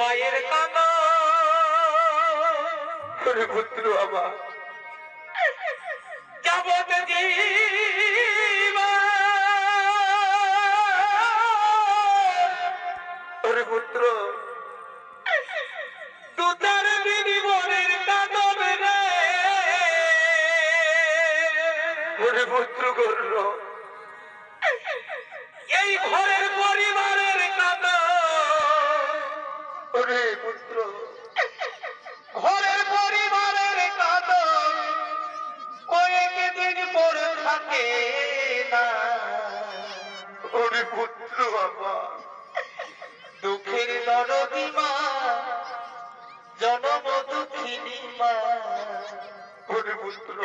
মায়ের কান্না পুত্র আমার যাবত পুত্র তুতার দিদি মনের কাঁদবে রে পুত্র করল এই ঘরের পরিবারের কাঁদা ওরে পুত্র ঘরের পরিবারের কাঁদা কয়েকদিন পরে থাকে না ওরে পুত্র বাবা দুঃখের দরদি মা জনম দুঃখিনী মা ওরে পুত্র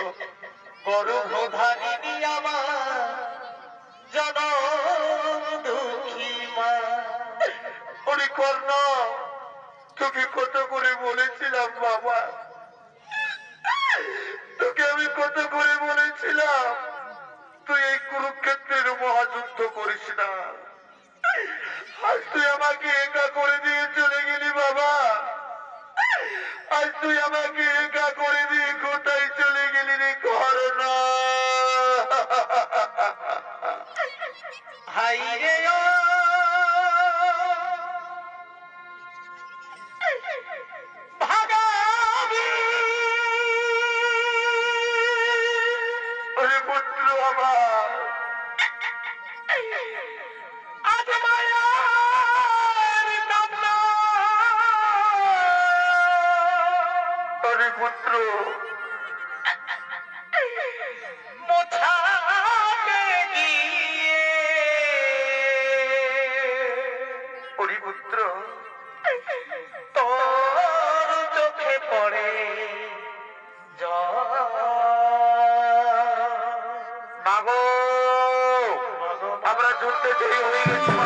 গর্ভধারিণী আমার জনম দুঃখী মা ওরে কর্ণ তোকে কত করে বলেছিলাম বাবা তোকে আমি কত করে বলেছিলাম তুই এই কুরুক্ষেত্রের মহাযুদ্ধ করিস না আজ তুই আমাকে একা করে দিয়ে চলে গেলি বাবা আজ তুই আমাকে একা করে দিয়ে কোথায় চলে গেলি রে কর্ণ হাই রে পুত্র আমার আজ মায়ের কান্না পুত্র মোছাকে গিয়ে ওরে পুত্র তোর চোখে পড়ে মাগো আমরা যুদ্ধে জয়ী হয়ে গেছি